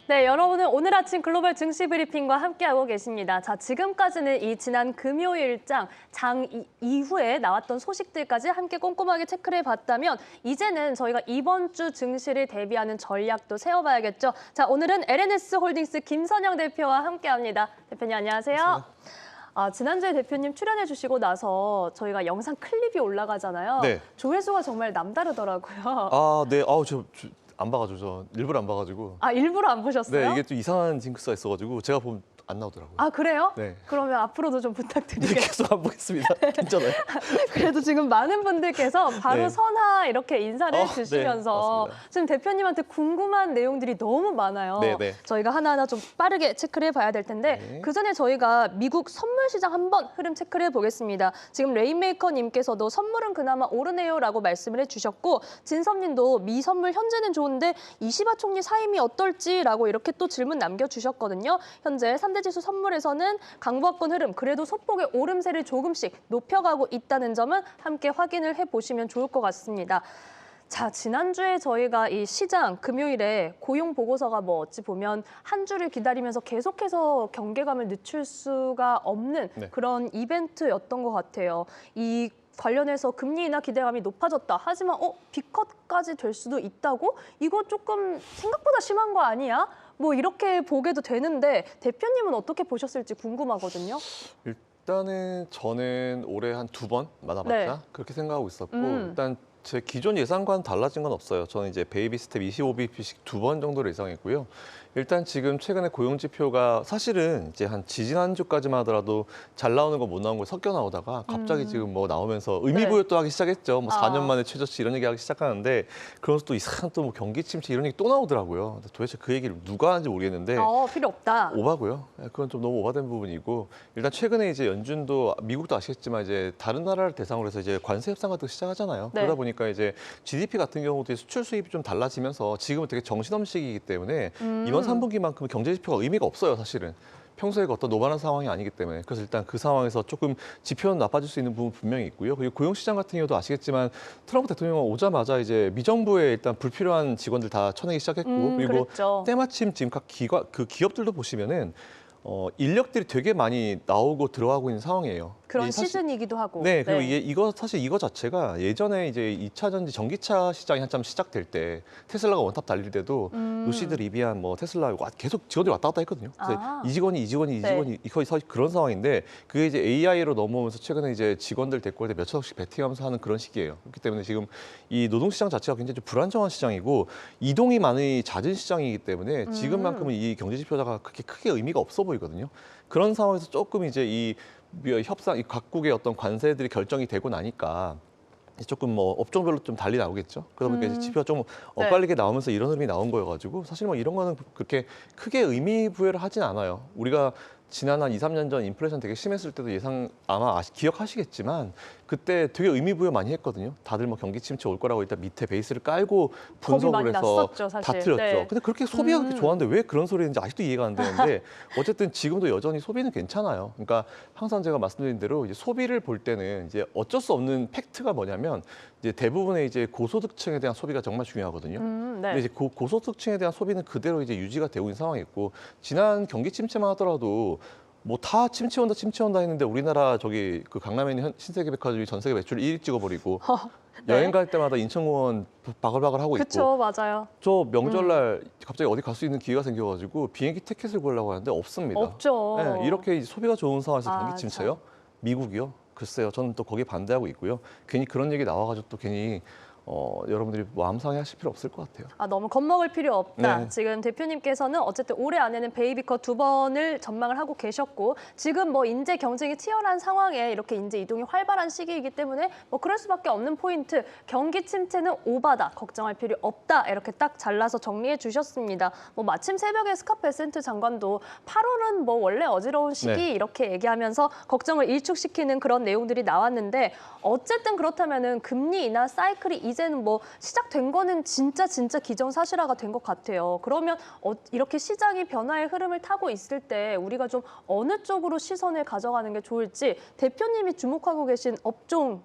네, 여러분은 오늘 아침 글로벌 증시 브리핑과 함께하고 계십니다. 자, 지금까지는 이 지난 금요일장 이후에 나왔던 소식들까지 함께 꼼꼼하게 체크를 해봤다면 이제는 저희가 이번 주 증시를 대비하는 전략도 세워봐야겠죠. 자, 오늘은 LNS 홀딩스 김선영 대표와 함께합니다. 대표님 안녕하세요. 지난주에 대표님 출연해 주시고 나서 저희가 영상 클립이 올라가잖아요. 네. 조회수가 정말 남다르더라고요. 네. 저 안 봐가지고 저 일부러 안 봐가지고. 일부러 안 보셨어요? 네, 이게 또 이상한 징크스가 있어가지고 제가 보면 안 나오더라고요. 그래요? 네. 그러면 앞으로도 좀 네, 부탁드리겠습니다. 계속 안 보겠습니다. 괜찮아요. 그래도 지금 많은 분들께서 바로 네. 선하 이렇게 인사를 네, 해주시면서 맞습니다. 지금 대표님한테 궁금한 내용들이 너무 많아요. 네. 저희가 하나하나 좀 빠르게 체크를 해봐야 될 텐데 네. 그 전에 저희가 미국 선물 시장 한번 흐름 체크를 해보겠습니다. 지금 레인메이커님께서도 선물은 그나마 오르네요라고 말씀을 해주셨고 진섭님도 미 선물 현재는 좋은데 이시바 총리 사임이 어떨지라고 이렇게 또 질문 남겨주셨거든요. 현재 3대 지수 선물에서는 강보합권 흐름 그래도 소폭의 오름세를 조금씩 높여가고 있다는 점은 함께 확인을 해보시면 좋을 것 같습니다. 자, 지난주에 저희가 이 시장 금요일에 고용 보고서가 어찌 보면 한 주를 기다리면서 계속해서 경계감을 늦출 수가 없는 그런 이벤트였던 것 같아요. 이 관련해서 금리 인하 기대감이 높아졌다. 하지만 B컷까지 될 수도 있다고? 이거 조금 생각보다 심한 거 아니야? 이렇게 보게도 되는데 대표님은 어떻게 보셨을지 궁금하거든요. 일단은 저는 올해 한 2번 만나봤자 네. 그렇게 생각하고 있었고 일단 제 기존 예상과는 달라진 건 없어요. 저는 이제 베이비 스텝 25bp씩 2번 정도를 예상했고요. 일단 지금 최근에 고용 지표가 사실은 이제 한 지지난주까지만 하더라도 잘 나오는 거 못 나온 거 섞여 나오다가 갑자기 지금 나오면서 의미부여 또 하기 시작했죠. 4년 만에 최저치 이런 얘기 하기 시작하는데 그러면서 또 이상한 또 경기 침체 이런 얘기 또 나오더라고요. 도대체 그 얘기를 누가 하는지 모르겠는데 필요 없다. 오바고요. 그건 좀 너무 오바된 부분이고 일단 최근에 이제 연준도 미국도 아시겠지만 이제 다른 나라를 대상으로 해서 이제 관세 협상 같은 거 시작하잖아요. 네. 그러다 보니까 이제 GDP 같은 경우도 수출 수입이 좀 달라지면서 지금은 되게 정신없는 시기이기 때문에 이번 3분기만큼 경제 지표가 의미가 없어요, 사실은. 평소에 어떤 노멀한 상황이 아니기 때문에 그래서 일단 그 상황에서 조금 지표는 나빠질 수 있는 부분 분명히 있고요. 그리고 고용시장 같은 경우도 아시겠지만 트럼프 대통령이 오자마자 이제 미정부에 일단 불필요한 직원들 다 쳐내기 시작했고 그리고 그랬죠. 때마침 지금 각 기업들도 보시면은 인력들이 되게 많이 나오고 들어가고 있는 상황이에요. 그런 사실, 시즌이기도 하고. 네, 그리고 사실 이거 자체가 예전에 이제 2차 전지 전기차 시장이 한참 시작될 때 테슬라가 원탑 달릴 때도 루시드 리비안 테슬라 계속 직원들이 왔다 갔다 했거든요. 그래서 이 직원이 거의 그런 상황인데 그게 이제 AI로 넘어오면서 최근에 이제 직원들 데리고 올 때 몇 천억씩 베팅하면서 하는 그런 시기예요. 그렇기 때문에 지금 이 노동 시장 자체가 굉장히 좀 불안정한 시장이고 이동이 많이 잦은 시장이기 때문에 지금만큼은 이 경제 지표자가 그렇게 크게 의미가 없어 보이거든요. 그런 상황에서 조금 이제 이 협상, 이 각국의 어떤 관세들이 결정이 되고 나니까 조금 업종별로 좀 달리 나오겠죠. 그러다 보니까 이제 지표가 좀 엇갈리게 나오면서 이런 흐름이 나온 거여가지고 사실 이런 거는 그렇게 크게 의미 부여를 하진 않아요. 우리가 지난 한 2, 3년 전 인플레이션 되게 심했을 때도 아마 기억하시겠지만 그때 되게 의미 부여 많이 했거든요. 다들 경기 침체 올 거라고 일단 밑에 베이스를 깔고 분석을 해서 났었죠, 다 사실. 틀렸죠. 네. 근데 그렇게 소비가 그렇게 좋았는데 왜 그런 소리 했는지 아직도 이해가 안 되는데 어쨌든 지금도 여전히 소비는 괜찮아요. 그러니까 항상 제가 말씀드린 대로 이제 소비를 볼 때는 이제 어쩔 수 없는 팩트가 뭐냐면 이제 대부분의 이제 고소득층에 대한 소비가 정말 중요하거든요. 근데 이제 고소득층에 대한 소비는 그대로 이제 유지가 되고 있는 상황이고 지난 경기 침체만 하더라도 다 침체 온다 했는데 우리나라 그 강남에 있는 신세계백화점이 전 세계 매출 1위 찍어버리고 여행 갈 때마다 인천공원 바글바글 하고 있고. 그렇죠, 맞아요. 저 명절날 갑자기 어디 갈 수 있는 기회가 생겨가지고 비행기 티켓을 구하려고 하는데 없습니다. 없죠. 네, 이렇게 소비가 좋은 상황에서 경기 침체요? 참. 미국이요? 글쎄요, 저는 또 거기에 반대하고 있고요. 괜히 그런 얘기 나와가지고 또 괜히 여러분들이 마음 상해하실 필요 없을 것 같아요. 너무 겁먹을 필요 없다. 네. 지금 대표님께서는 어쨌든 올해 안에는 베이비컷 2번을 전망을 하고 계셨고 지금 인재 경쟁이 치열한 상황에 이렇게 인재 이동이 활발한 시기이기 때문에 그럴 수밖에 없는 포인트. 경기 침체는 오바다. 걱정할 필요 없다. 이렇게 딱 잘라서 정리해 주셨습니다. 마침 새벽에 스캇베센트 장관도 8월은 원래 어지러운 시기 이렇게 얘기하면서 걱정을 일축시키는 그런 내용들이 나왔는데 어쨌든 그렇다면은 금리 인하 사이클이 이제는 시작된 거는 진짜 기정사실화가 된 것 같아요. 그러면 이렇게 시장이 변화의 흐름을 타고 있을 때 우리가 좀 어느 쪽으로 시선을 가져가는 게 좋을지 대표님이 주목하고 계신 업종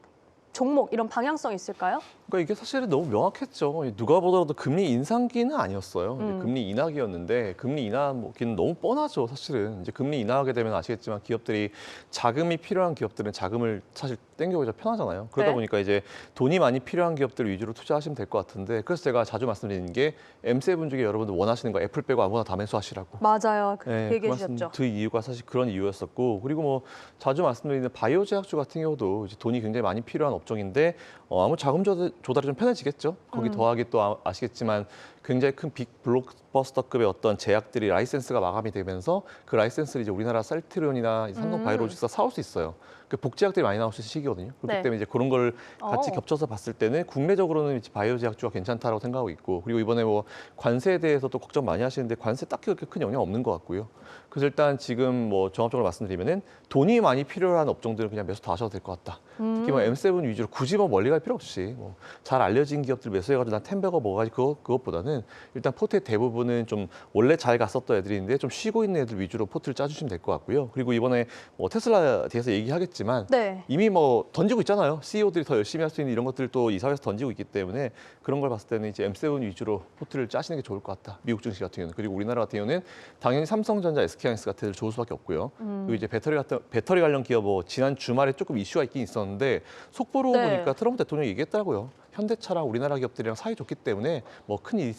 종목 이런 방향성이 있을까요? 그러니까 이게 사실은 너무 명확했죠. 누가 보더라도 금리 인상기는 아니었어요. 이제 금리 인하기였는데 금리 인하기는 너무 뻔하죠. 사실은 이제 금리 인하하게 되면 아시겠지만 기업들이 자금이 필요한 기업들은 자금을 사실 땡겨오기가 편하잖아요. 그러다 네. 보니까 이제 돈이 많이 필요한 기업들 위주로 투자하시면 될 것 같은데 그래서 제가 자주 말씀드리는 게 M7 중에 여러분들 원하시는 거 애플 빼고 아무거나 다 매수하시라고. 맞아요. 그 네, 얘기해 그 말씀 주셨죠. 그 이유가 사실 그런 이유였었고 그리고 뭐 자주 말씀드리는 바이오 제약주 같은 경우도 이제 돈이 굉장히 많이 필요한 업종인데 아무 자금 조달이 좀 편해지겠죠. 거기 더하기 또 아시겠지만 굉장히 큰 빅 블록버스터급의 어떤 제약들이 라이센스가 마감이 되면서 그 라이센스를 이제 우리나라 셀트리온이나 삼성 바이오로직스가 사올 수 있어요. 그 복제약들이 많이 나올 수 있는 시기거든요. 그렇기 네. 때문에 이제 그런 걸 같이 어. 겹쳐서 봤을 때는 국내적으로는 이제 바이오 제약주가 괜찮다라고 생각하고 있고 그리고 이번에 뭐 관세에 대해서도 걱정 많이 하시는데 관세 딱히 그렇게 큰 영향 없는 것 같고요. 그래서 일단 지금 뭐 종합적으로 말씀드리면은 돈이 많이 필요한 업종들은 그냥 매수 다 하셔도 될 것 같다. 특히 뭐 M7 위주로 굳이 뭐 멀리 갈 필요 없이 뭐 잘 알려진 기업들 매수해가지고 난 템버거 뭐가지고 그것보다는 일단 포트의 대부분은 좀 원래 잘 갔었던 애들인데 좀 쉬고 있는 애들 위주로 포트를 짜주시면 될 것 같고요. 그리고 이번에 뭐 테슬라에 대해서 얘기하겠지만 네. 이미 뭐 던지고 있잖아요. CEO들이 더 열심히 할 수 있는 이런 것들을 또 이 사회에서 던지고 있기 때문에 그런 걸 봤을 때는 이제 M7 위주로 포트를 짜시는 게 좋을 것 같다. 미국 증시 같은 경우는. 그리고 우리나라 같은 경우는 당연히 삼성전자, SK하이닉스 같은 애들 좋을 수밖에 없고요. 그리고 이제 배터리 관련 기업 뭐 지난 주말에 조금 이슈가 있긴 있었는데 속보로 네. 보니까 트럼프 대통령이 얘기했더라고요. 현대차랑 우리나라 기업들이랑 사이 좋기 때문에 뭐 큰일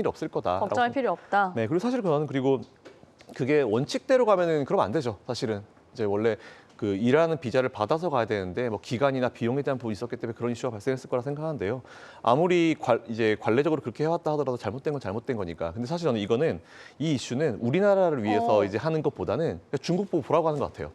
없을 거다라고. 걱정할 필요 없다. 네, 그리고 사실 저는 그리고 그게 원칙대로 가면은 그러면 안 되죠. 사실은 이제 원래 그 일하는 비자를 받아서 가야 되는데 뭐 기간이나 비용에 대한 부분이 있었기 때문에 그런 이슈가 발생했을 거라 생각하는데요. 아무리 이제 관례적으로 그렇게 해왔다 하더라도 잘못된 건 잘못된 거니까. 근데 사실 저는 이거는 이 이슈는 우리나라를 위해서 이제 하는 것보다는 중국 보고 보라고 하는 것 같아요.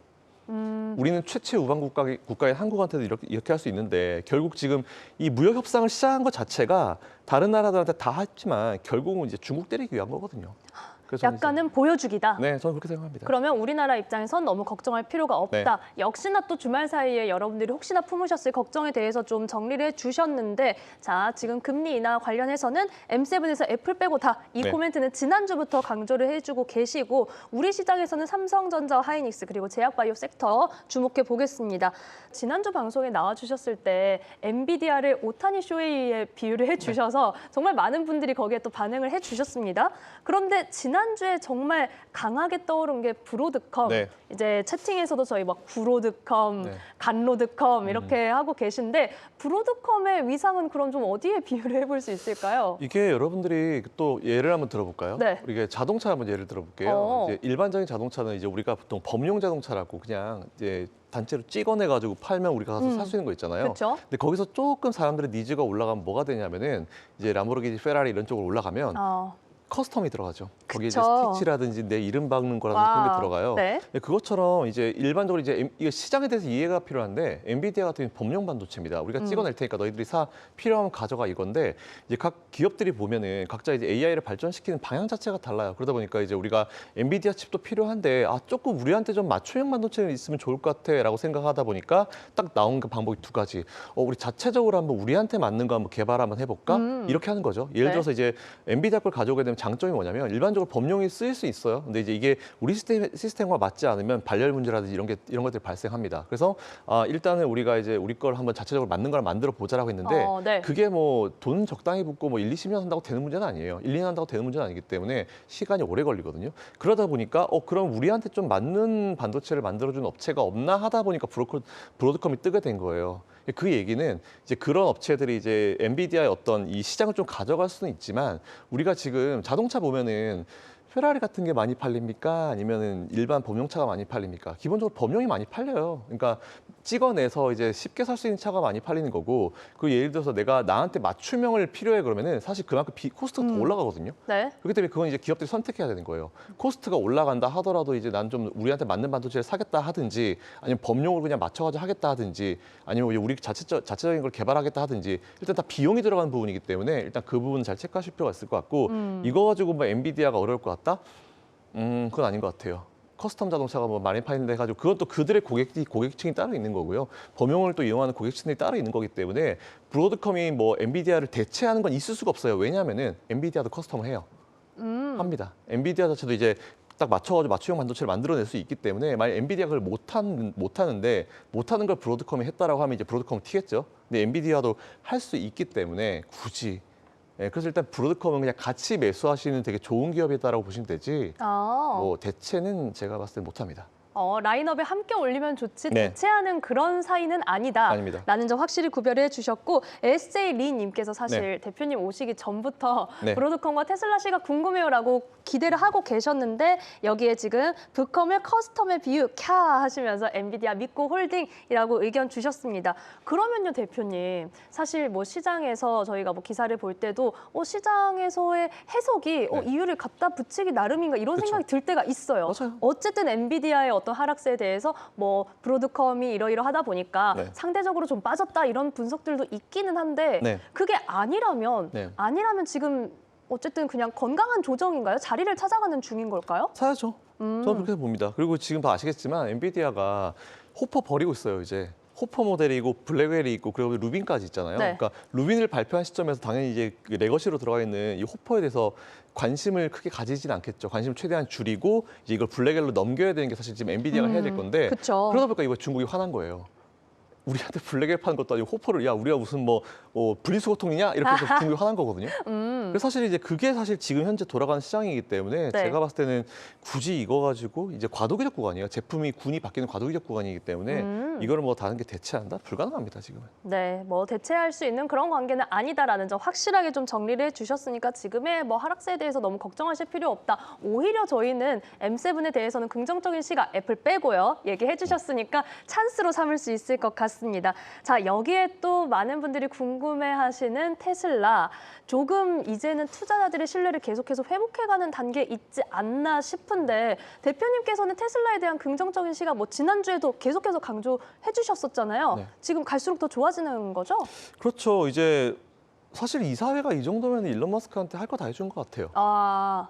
우리는 최체 우방 국가인 한국한테도 이렇게 할 수 있는데 결국 지금 이 무역 협상을 시작한 것 자체가 다른 나라들한테 다 했지만 결국은 이제 중국 때리기 위한 거거든요. 그래서 저는 약간은 보여주기다. 네, 저는 그렇게 생각합니다. 그러면 우리나라 입장에선 너무 걱정할 필요가 없다. 역시나 또 주말 사이에 여러분들이 혹시나 품으셨을 걱정에 대해서 좀 정리를 해주셨는데 자, 지금 금리 인하 관련해서는 M7에서 애플 빼고 다 이 네. 코멘트는 지난주부터 강조를 해주고 계시고 우리 시장에서는 삼성전자와 하이닉스 그리고 제약바이오 섹터 주목해 보겠습니다. 지난주 방송에 나와주셨을 때 엔비디아를 오타니 쇼헤이에 비유를 해주셔서 정말 많은 분들이 거기에 또 반응을 해주셨습니다. 그런데 지난주에 정말 강하게 떠오른 게 브로드컴. 네. 이제 채팅에서도 저희 막 구로드컴, 네. 간로드컴 이렇게 하고 계신데 브로드컴의 위상은 그럼 좀 어디에 비유를 해볼 수 있을까요? 이게 여러분들이 또 예를 한번 들어볼까요? 네. 우리가 자동차 한번 예를 들어볼게요. 어. 이제 일반적인 자동차는 이제 우리가 보통 범용 자동차라고 그냥 이제 단체로 찍어내가지고 팔면 우리가 가서 살 수 있는 거 있잖아요. 그렇죠. 근데 거기서 조금 사람들의 니즈가 올라가면 뭐가 되냐면은 이제 람보르기니, 페라리 이런 쪽으로 올라가면 커스텀이 들어가죠. 거기에 이제 그쵸. 스티치라든지 내 이름 박는 거라든지 그런 게 들어가요. 네. 네, 그것처럼 이제 일반적으로 이제 이게 시장에 대해서 이해가 필요한데 엔비디아 같은 경우는 범용 반도체입니다. 우리가 찍어낼 테니까 너희들이 필요하면 가져가 이건데 이제 각 기업들이 보면은 각자 이제 AI를 발전시키는 방향 자체가 달라요. 그러다 보니까 이제 우리가 엔비디아 칩도 필요한데 조금 우리한테 좀 맞춤형 반도체는 있으면 좋을 것 같아라고 생각하다 보니까 딱 나온 그 방법이 두 가지. 우리 자체적으로 한번 우리한테 맞는 거 한번 개발 한번 해볼까? 이렇게 하는 거죠. 예를 네. 들어서 이제 엔비디아 걸 가져오게 되면 장점이 뭐냐면 일반적으로 범용이 쓰일 수 있어요. 근데 이제 이게 우리 시스템과 맞지 않으면 발열 문제라든지 이런 것들이 발생합니다. 그래서 일단은 우리가 이제 우리 걸 한번 자체적으로 맞는 걸 만들어 보자라고 했는데 네. 그게 뭐 돈 적당히 붓고 뭐 1, 20년 한다고 되는 문제는 아니에요. 1, 2년 한다고 되는 문제는 아니기 때문에 시간이 오래 걸리거든요. 그러다 보니까 그럼 우리한테 좀 맞는 반도체를 만들어주는 업체가 없나 하다 보니까 브로드컴이 뜨게 된 거예요. 그 얘기는 이제 그런 업체들이 이제 엔비디아의 어떤 이 시장을 좀 가져갈 수는 있지만 우리가 지금 자동차 보면은 페라리 같은 게 많이 팔립니까? 아니면은 일반 범용차가 많이 팔립니까? 기본적으로 범용이 많이 팔려요. 그러니까 찍어내서 이제 쉽게 살 수 있는 차가 많이 팔리는 거고, 그 예를 들어서 내가 나한테 맞춤형을 필요해 그러면은 사실 그만큼 코스트가 더 올라가거든요. 네. 그렇기 때문에 그건 이제 기업들이 선택해야 되는 거예요. 코스트가 올라간다 하더라도 이제 난 좀 우리한테 맞는 반도체를 사겠다 하든지, 아니면 범용을 그냥 맞춰가지고 하겠다 하든지, 아니면 우리 자체적인 걸 개발하겠다 하든지, 일단 다 비용이 들어가는 부분이기 때문에 일단 그 부분 잘 체크하실 필요가 있을 것 같고, 이거 가지고 뭐 엔비디아가 어려울 것 같다? 그건 아닌 것 같아요. 커스텀 자동차가 뭐 많이 파는데 해가지고 그건 또 그들의 고객층이 따로 있는 거고요. 범용을 또 이용하는 고객층들이 따로 있는 거기 때문에 브로드컴이 뭐 엔비디아를 대체하는 건 있을 수가 없어요. 왜냐하면은 엔비디아도 커스텀을 해요. 합니다. 엔비디아 자체도 이제 딱 맞춰가지고 맞춤형 반도체를 만들어낼 수 있기 때문에 만약 엔비디아가 그걸 못하는 걸 브로드컴이 했다라고 하면 이제 브로드컴은 튀겠죠. 근데 엔비디아도 할 수 있기 때문에 굳이 그래서 일단 브로드컴은 그냥 같이 매수하시는 되게 좋은 기업이다라고 보시면 되지 뭐 대체는 제가 봤을 때 못합니다. 라인업에 함께 올리면 좋지 네. 대체하는 그런 사이는 아니다. 아닙니다. 라는 점 확실히 구별해 주셨고 SJ 리님께서 사실 대표님 오시기 전부터 네. 브로드컴과 테슬라시가 궁금해요라고 기대를 하고 계셨는데 여기에 지금 브컴의 커스텀의 비유 캬 하시면서 엔비디아 믿고 홀딩이라고 의견 주셨습니다. 그러면요 대표님 사실 뭐 시장에서 저희가 뭐 기사를 볼 때도 시장에서의 해석이 네. 이유를 갖다 붙이기 나름인가 이런 그쵸. 생각이 들 때가 있어요. 맞아요. 어쨌든 엔비디아의 어떤 하락세에 대해서 뭐 브로드컴이 이러이러하다 보니까 네. 상대적으로 좀 빠졌다 이런 분석들도 있기는 한데 네. 그게 아니라면 네. 지금 어쨌든 그냥 건강한 조정인가요? 자리를 찾아가는 중인 걸까요? 사야죠. 저는 그렇게 봅니다. 그리고 지금 다 아시겠지만 엔비디아가 호퍼 버리고 있어요. 이제 호퍼 모델이고 블랙웰이 있고 그리고 루빈까지 있잖아요. 네. 그러니까 루빈을 발표한 시점에서 당연히 이제 그 레거시로 들어가 있는 이 호퍼에 대해서 관심을 크게 가지진 않겠죠. 관심을 최대한 줄이고 이제 이걸 블랙웰로 넘겨야 되는 게 사실 지금 엔비디아가 해야 될 건데 그쵸. 그러다 보니까 이거 중국이 화난 거예요. 우리한테 블랙웰 파는 것도 아니고 호퍼를 우리가 무슨 뭐 분리수거통이냐 이렇게 해서 중국이 화난 거거든요. 그래서 사실 이제 그게 사실 지금 현재 돌아가는 시장이기 때문에 네. 제가 봤을 때는 굳이 이거 가지고 이제 과도기적 구간이에요. 제품이 군이 바뀌는 과도기적 구간이기 때문에 이거를 뭐 다른 게 대체한다? 불가능합니다, 지금은. 네, 뭐 대체할 수 있는 그런 관계는 아니다라는 점 확실하게 좀 정리를 해주셨으니까 지금의 뭐 하락세에 대해서 너무 걱정하실 필요 없다. 오히려 저희는 M7에 대해서는 긍정적인 시각, 애플 빼고요. 얘기해 주셨으니까 찬스로 삼을 수 있을 것 같습니다. 자, 여기에 또 많은 분들이 궁금해하시는 테슬라. 조금 이제는 투자자들의 신뢰를 계속해서 회복해가는 단계에 있지 않나 싶은데 대표님께서는 테슬라에 대한 긍정적인 시각 뭐 지난주에도 계속해서 강조해 주셨었잖아요. 네. 지금 갈수록 더 좋아지는 거죠? 그렇죠. 이제 사실 이사회가 이 정도면 일론 머스크한테 할 거 다 해준 것 같아요.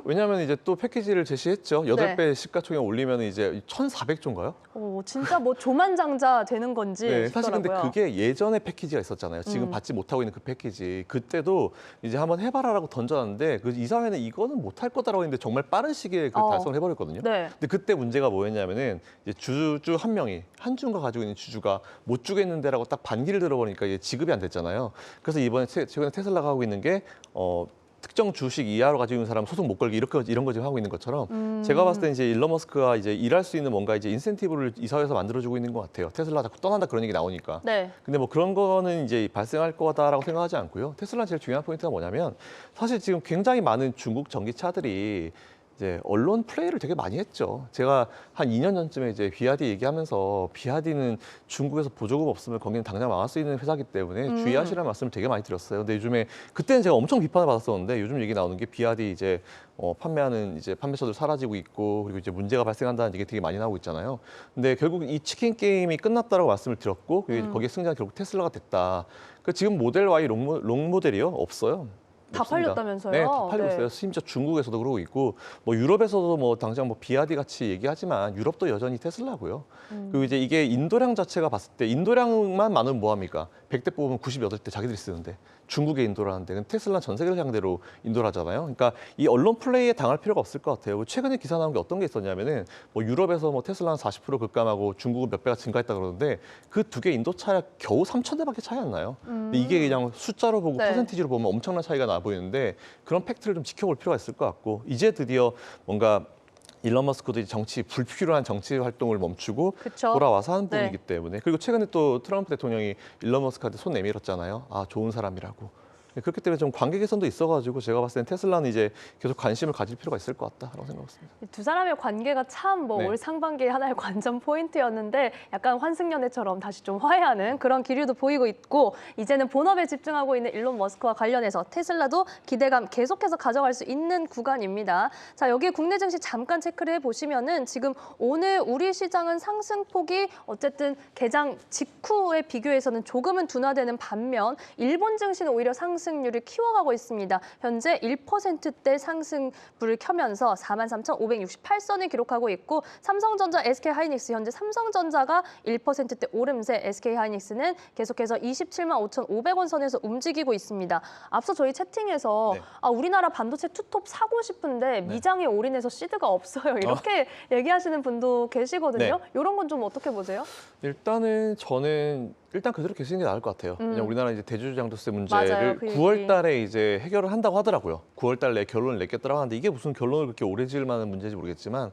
왜냐하면 이제 또 패키지를 제시했죠. 8배 시가총액 올리면 이제 1,400조인가요? 진짜 뭐 조만장자 되는 건지 네, 싶더라고요. 사실 근데 그게 예전에 패키지가 있었잖아요. 지금 받지 못하고 있는 그 패키지. 그때도 이제 한번 해봐라라고 던졌는데 그 이사회는 이거는 못할 거다라고 했는데 정말 빠른 시기에 그 달성을 해버렸거든요. 네. 근데 그때 문제가 뭐였냐면은 이제 주주 한 명이 한주가 가지고 있는 주주가 못 주겠는데라고 딱 반기를 들어버리니까 이게 지급이 안 됐잖아요. 그래서 이번에 최근에 테슬라가 하고 있는 게 특정 주식 이하로 가지고 있는 사람 소송 못 걸기 이런 거 지금 하고 있는 것처럼 제가 봤을 때 이제 일론 머스크가 이제 일할 수 있는 뭔가 이제 인센티브를 이사회에서 만들어주고 있는 것 같아요. 테슬라 자꾸 떠난다 그런 얘기 나오니까. 네. 근데 뭐 그런 거는 이제 발생할 거다라고 생각하지 않고요. 테슬라 제일 중요한 포인트가 뭐냐면 사실 지금 굉장히 많은 중국 전기차들이 이제 언론 플레이를 되게 많이 했죠. 제가 한 2년 전쯤에 이제 비아디 얘기하면서 비아디는 중국에서 보조금 없으면 거기는 당장 망할 수 있는 회사이기 때문에 주의하시라는 말씀을 되게 많이 드렸어요. 근데 요즘에 그때는 제가 엄청 비판을 받았었는데 요즘 얘기 나오는 게 비아디 이제 판매하는 이제 판매처들 사라지고 있고 그리고 이제 문제가 발생한다는 얘기 되게 많이 나오고 있잖아요. 근데 결국 이 치킨 게임이 끝났다라고 말씀을 드렸고 거기에 승자가 결국 테슬라가 됐다. 그 지금 모델 Y 롱 모델이요? 없어요. 다 없습니다. 팔렸다면서요? 네, 다 팔리고 네. 있어요. 심지어 중국에서도 그러고 있고, 뭐 유럽에서도 뭐 당장 뭐 비아디 같이 얘기하지만 유럽도 여전히 테슬라고요. 그리고 이제 이게 인도량 자체가 봤을 때 인도량만 많으면 뭐합니까? 100대 뽑으면 98대 자기들이 쓰는데 중국의 인도라는데 근데 테슬라는 전 세계를 상대로 인도라잖아요. 그러니까 이 언론 플레이에 당할 필요가 없을 것 같아요. 최근에 기사 나온 게 어떤 게 있었냐면은 뭐 유럽에서 뭐 테슬라는 40% 급감하고 중국은 몇 배가 증가했다 그러는데 그 두 개 인도 차이가 겨우 3,000대밖에 차이 안 나요. 근데 이게 그냥 숫자로 보고 네. 퍼센티지로 보면 엄청난 차이가 나 보이는데 그런 팩트를 좀 지켜볼 필요가 있을 것 같고 이제 드디어 뭔가 일론 머스크도 정치 불필요한 정치 활동을 멈추고 그쵸? 돌아와서 하는 네. 분이기 때문에 그리고 최근에 또 트럼프 대통령이 일론 머스크한테 손 내밀었잖아요. 아 좋은 사람이라고. 그렇기 때문에 좀 관계 개선도 있어가지고 제가 봤을 땐 테슬라는 이제 계속 관심을 가질 필요가 있을 것 같다라고 생각했습니다. 두 사람의 관계가 참 뭐 네. 올 상반기에 하나의 관전 포인트였는데 약간 환승연애처럼 다시 좀 화해하는 그런 기류도 보이고 있고 이제는 본업에 집중하고 있는 일론 머스크와 관련해서 테슬라도 기대감 계속해서 가져갈 수 있는 구간입니다. 자, 여기에 국내 증시 잠깐 체크를 해보시면은 지금 오늘 우리 시장은 상승폭이 어쨌든 개장 직후에 비교해서는 조금은 둔화되는 반면 일본 증시는 오히려 상승 상승률을 키워가고 있습니다. 현재 1%대 상승불을 켜면서 43,568선을 기록하고 있고 삼성전자, SK하이닉스 현재 삼성전자가 1%대 오름세, SK하이닉스는 계속해서 27만 5,500원 선에서 움직이고 있습니다. 앞서 저희 채팅에서 네. 우리나라 반도체 투톱 사고 싶은데 미장에 올인해서 시드가 없어요. 이렇게 얘기하시는 분도 계시거든요. 이런 건 좀 어떻게 보세요? 일단은 저는 일단 그대로 계시는 게 나을 것 같아요. 왜냐면 우리나라 이제 대주주 양도세 문제를 맞아요, 그 9월 달에 이제 해결을 한다고 하더라고요. 9월 달에 결론을 냈겠다라고 하는데 이게 무슨 결론을 그렇게 오래 지을 만한 문제인지 모르겠지만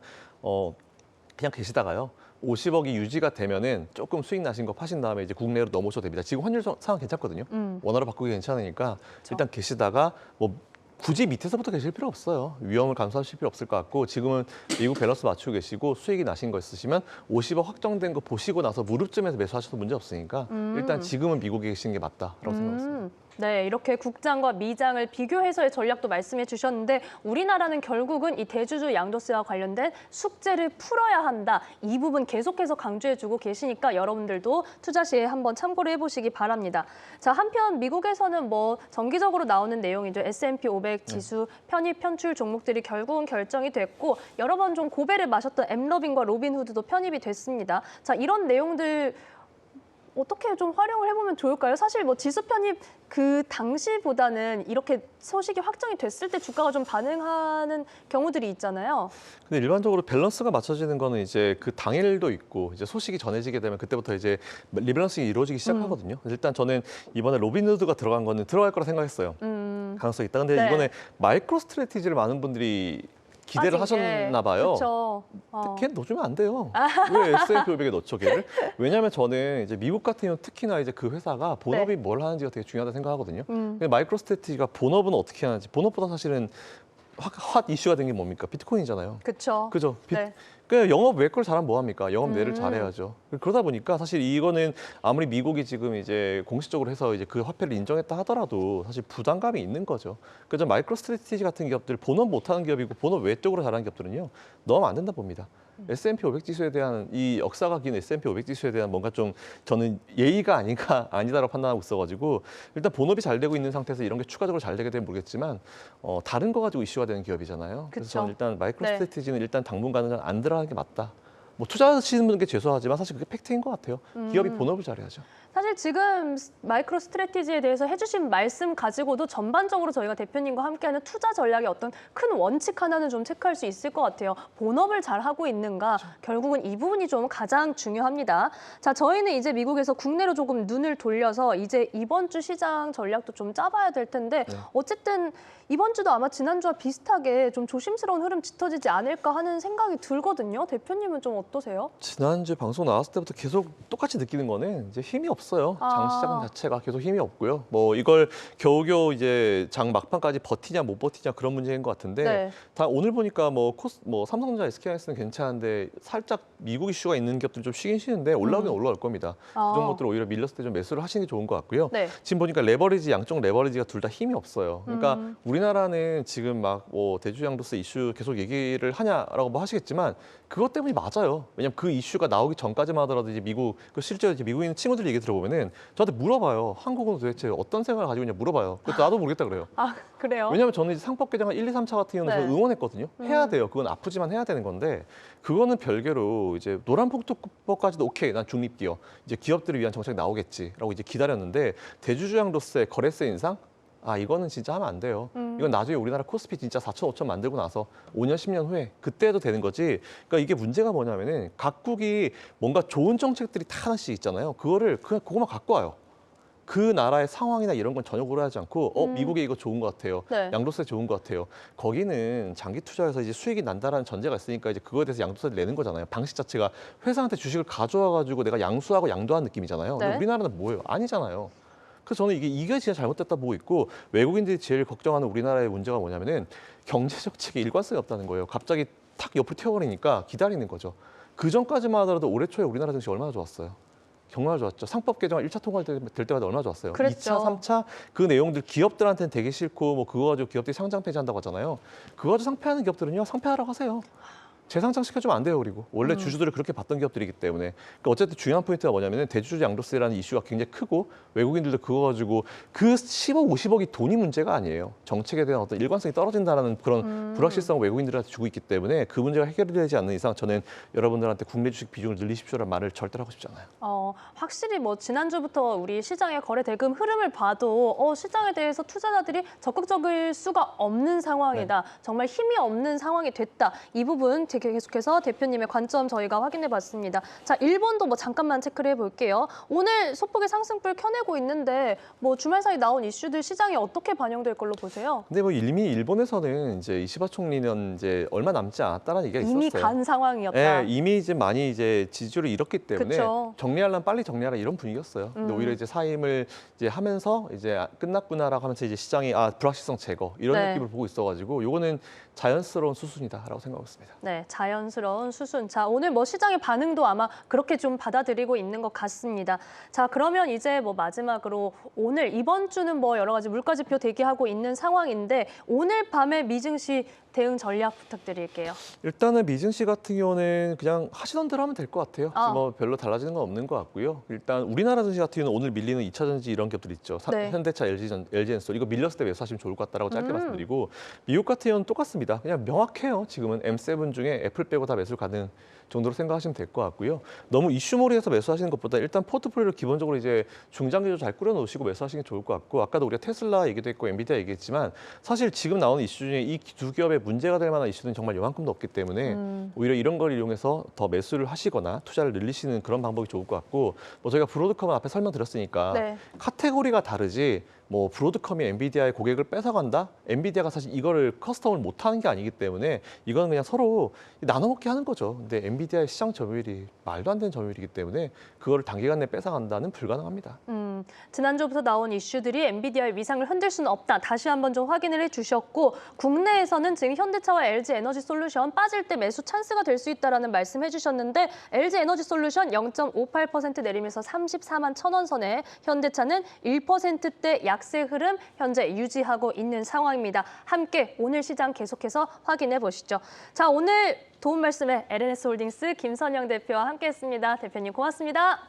그냥 계시다가요. 50억이 유지가 되면은 조금 수익 나신 거 파신 다음에 이제 국내로 넘어오셔도 됩니다. 지금 환율 상황 괜찮거든요. 원화로 바꾸기 괜찮으니까 일단 계시다가 뭐 굳이 밑에서부터 계실 필요 없어요. 위험을 감수하실 필요 없을 것 같고 지금은 미국 밸런스 맞추고 계시고 수익이 나신 거 있으시면 50억 확정된 거 보시고 나서 무릎쯤에서 매수하셔도 문제 없으니까 일단 지금은 미국에 계시는 게 맞다라고 생각합니다. 네, 이렇게 국장과 미장을 비교해서의 전략도 말씀해 주셨는데 우리나라는 결국은 이 대주주 양도세와 관련된 숙제를 풀어야 한다. 이 부분 계속해서 강조해주고 계시니까 여러분들도 투자 시에 한번 참고를 해보시기 바랍니다. 자, 한편 미국에서는 뭐 정기적으로 나오는 내용이죠. S&P 500 지수 편입 편출 종목들이 결국은 결정이 됐고 여러 번 좀 고배를 마셨던 엠러빈과 로빈후드도 편입이 됐습니다. 자, 이런 내용들 어떻게 좀 활용을 해보면 좋을까요? 사실 뭐 지수 편입 그 당시보다는 이렇게 소식이 확정이 됐을 때 주가가 좀 반응하는 경우들이 있잖아요. 근데 일반적으로 밸런스가 맞춰지는 거는 이제 그 당일도 있고 이제 소식이 전해지게 되면 그때부터 이제 리밸런싱이 이루어지기 시작하거든요. 그래서 일단 저는 이번에 로빈후드가 들어간 거는 들어갈 거라 생각했어요. 가능성이 있다. 근데 네. 이번에 마이크로 스트래티지를 많은 분들이 기대를 하셨나 봐요. 그렇죠. 걔 넣어주면 안 돼요. 왜 S&P 500에 넣죠, 걔를? 왜냐하면 저는 이제 미국 같은 경우는 특히나 이제 그 회사가 본업이 뭘 하는지가 되게 중요하다 생각하거든요. 근데 마이크로 스트래티지가 본업은 어떻게 하는지, 본업보다 사실은 핫 이슈가 된 게 뭡니까? 비트코인이잖아요. 그렇죠. 그죠? 네. 그 영업 외 걸 잘하면 뭐 합니까? 영업 내를 잘해야죠. 그러다 보니까 사실 이거는 아무리 미국이 지금 이제 공식적으로 해서 이제 그 화폐를 인정했다 하더라도 사실 부담감이 있는 거죠. 그래서 마이크로 스트래티지 같은 기업들 본업 못하는 기업이고 본업 외적으로 잘하는 기업들은요 넣으면 안 된다 봅니다. S&P 500 지수에 대한 이 역사가 긴 S&P 500 지수에 대한 뭔가 좀 저는 예의가 아니다라고 판단하고 있어가지고 일단 본업이 잘 되고 있는 상태에서 이런 게 추가적으로 잘 되게 되면 모르겠지만 다른 거 가지고 이슈가 되는 기업이잖아요. 그래서 저는 일단 마이크로 스트래티지는 일단 당분간은 안 들어가는 게 맞다. 뭐 투자하시는 분께 죄송하지만 사실 그게 팩트인 것 같아요. 기업이 본업을 잘해야죠. 사실 지금 마이크로 스트래티지에 대해서 해주신 말씀 가지고도 전반적으로 저희가 대표님과 함께하는 투자 전략의 어떤 큰 원칙 하나는 좀 체크할 수 있을 것 같아요. 본업을 잘 하고 있는가, 결국은 이 부분이 좀 가장 중요합니다. 자, 저희는 이제 미국에서 국내로 조금 눈을 돌려서 이제 이번 주 시장 전략도 좀 짜봐야 될 텐데 어쨌든 이번 주도 아마 지난주와 비슷하게 좀 조심스러운 흐름 짙어지지 않을까 하는 생각이 들거든요. 대표님은 좀 어떠세요? 지난주 방송 나왔을 때부터 계속 똑같이 느끼는 거는 이제 힘이 없어요. 장 시장 자체가 계속 힘이 없고요. 뭐 이걸 겨우겨우 이제 장 막판까지 버티냐 못 버티냐 그런 문제인 것 같은데 다 오늘 보니까 뭐 삼성전자, SK하이닉스는 괜찮은데 살짝 미국 이슈가 있는 기업들 좀 쉬긴 쉬는데 올라오긴 올라올 겁니다. 그 종목들 오히려 밀렸을 때 좀 매수를 하시는 게 좋은 것 같고요. 지금 보니까 양쪽 레버리지가 둘 다 힘이 없어요. 그러니까 우리나라는 지금 막 뭐 대주주 양도세 이슈 계속 얘기를 하냐라고 뭐 하시겠지만 그것 때문이 맞아요. 왜냐면 그 이슈가 나오기 전까지만 하더라도 이제 실제로 이제 미국에 있는 친구들 얘기 들어보면은 저한테 물어봐요. 한국은 도대체 어떤 생각을 가지고 있냐 물어봐요. 그것도 나도 모르겠다 그래요. 그래요? 왜냐면 저는 이제 상법 개정안 1, 2, 3차 같은 경우는 저는 응원했거든요. 해야 돼요. 그건 아프지만 해야 되는 건데 그거는 별개로 이제 노란폭투법까지도 오케이. 난 중립기업. 이제 기업들을 위한 정책이 나오겠지라고 이제 기다렸는데 대주주 양도세, 거래세 인상 이거는 진짜 하면 안 돼요. 이건 나중에 우리나라 코스피 진짜 4천, 5천 만들고 나서 5년, 10년 후에 그때 해도 되는 거지. 그러니까 이게 문제가 뭐냐면은 각국이 뭔가 좋은 정책들이 다 하나씩 있잖아요. 그거를 그냥 그거만 갖고 와요. 그 나라의 상황이나 이런 건 전혀 고려하지 않고 미국에 이거 좋은 것 같아요. 양도세 좋은 것 같아요. 거기는 장기 투자에서 이제 수익이 난다라는 전제가 있으니까 이제 그거에 대해서 양도세를 내는 거잖아요. 방식 자체가 회사한테 주식을 가져와가지고 내가 양수하고 양도한 느낌이잖아요. 근데 우리나라는 뭐예요? 아니잖아요. 그래서 저는 이게 진짜 잘못됐다 보고 있고 외국인들이 제일 걱정하는 우리나라의 문제가 뭐냐면은 경제 정책에 일관성이 없다는 거예요. 갑자기 탁 옆으로 튀어버리니까 기다리는 거죠. 그 전까지만 하더라도 올해 초에 우리나라 증시 얼마나 좋았어요. 정말 좋았죠. 상법 개정안 1차 통과될 때마다 얼마나 좋았어요. 그랬죠. 2차, 3차 그 내용들 기업들한테는 되게 싫고 뭐 그거 가지고 기업들이 상장 폐지한다고 하잖아요. 그거 가지고 상폐하는 기업들은요. 상폐하라고 하세요. 재상장 시켜주면 안 돼요. 그리고 원래 주주들을 그렇게 봤던 기업들이기 때문에 그러니까 어쨌든 중요한 포인트가 뭐냐면 대주주 양도세라는 이슈가 굉장히 크고 외국인들도 그거 가지고 그 10억, 50억이 돈이 문제가 아니에요. 정책에 대한 어떤 일관성이 떨어진다는 그런 불확실성을 외국인들한테 주고 있기 때문에 그 문제가 해결되지 않는 이상 저는 여러분들한테 국내 주식 비중을 늘리십시오라는 말을 절대로 하고 싶지 않아요. 확실히 뭐 지난주부터 우리 시장의 거래 대금 흐름을 봐도 시장에 대해서 투자자들이 적극적일 수가 없는 상황이다. 네. 정말 힘이 없는 상황이 됐다. 이 부분 계속해서 대표님의 관점 저희가 확인해 봤습니다. 자, 일본도 뭐 잠깐만 체크를 해볼게요. 오늘 소폭의 상승불 켜내고 있는데 뭐 주말 사이 나온 이슈들 시장에 어떻게 반영될 걸로 보세요? 근데 뭐 이미 일본에서는 이제 이시바 총리는 이제 얼마 남지 않았다는 얘기가 이미 있었어요. 간 상황이었다. 네, 이미 이제 많이 이제 지지율을 잃었기 때문에 그쵸. 정리하려면 빨리 정리하라 이런 분위기였어요. 근데 오히려 이제 사임을 이제 하면서 이제 끝났구나라고 하면서 이제 시장이 불확실성 제거 이런 네. 느낌을 보고 있어가지고 요거는 자연스러운 수순이다라고 생각했습니다. 네, 자연스러운 수순. 자, 오늘 뭐 시장의 반응도 아마 그렇게 좀 받아들이고 있는 것 같습니다. 자, 그러면 이제 뭐 마지막으로 오늘 이번 주는 뭐 여러 가지 물가지표 대기하고 있는 상황인데 오늘 밤에 미증시 대응 전략 부탁드릴게요. 일단은 미증시 같은 경우는 그냥 하시던 대로 하면 될 것 같아요. 뭐 별로 달라지는 건 없는 것 같고요. 일단 우리나라 증시 같은 경우는 오늘 밀리는 2차 전지 이런 기업들 있죠. 네. 현대차, LG엔솔 이거 밀렸을 때 매수하시면 좋을 것 같다라고 짧게 말씀드리고 미국 같은 경우는 똑같습니다. 그냥 명확해요. 지금은 M7 중에 애플 빼고 다 매수를 가능 정도로 생각하시면 될 것 같고요. 너무 이슈몰이해서 매수하시는 것보다 일단 포트폴리오를 기본적으로 이제 중장기적으로 잘 꾸려놓으시고 매수하시는 게 좋을 것 같고 아까도 우리가 테슬라 얘기도 했고 엔비디아 얘기했지만 사실 지금 나오는 이슈 중에 이 두 기업의 문제가 될 만한 이슈는 정말 요만큼도 없기 때문에 오히려 이런 걸 이용해서 더 매수를 하시거나 투자를 늘리시는 그런 방법이 좋을 것 같고 뭐 저희가 브로드컴은 앞에 설명드렸으니까 네. 카테고리가 다르지 뭐 브로드컴이 엔비디아의 고객을 뺏어간다? 엔비디아가 사실 이거를 커스텀을 못하는 게 아니기 때문에 이거는 그냥 서로 나눠먹게 하는 거죠. 근데 엔비디아의 시장 점유율이 말도 안 되는 점유율이기 때문에 그거를 단기간 내에 뺏어간다는 불가능합니다. 지난주부터 나온 이슈들이 엔비디아의 위상을 흔들 수는 없다. 다시 한번 좀 확인을 해주셨고 국내에서는 지금 현대차와 LG에너지솔루션 빠질 때 매수 찬스가 될 수 있다라는 말씀해주셨는데 LG에너지솔루션 0.58% 내리면서 34만 1,000원 선에 현대차는 1%대 약세 흐름 현재 유지하고 있는 상황입니다. 함께 오늘 시장 계속해서 확인해 보시죠. 자, 오늘 도움 말씀에 LNS홀딩스 김선영 대표와 함께했습니다. 대표님 고맙습니다.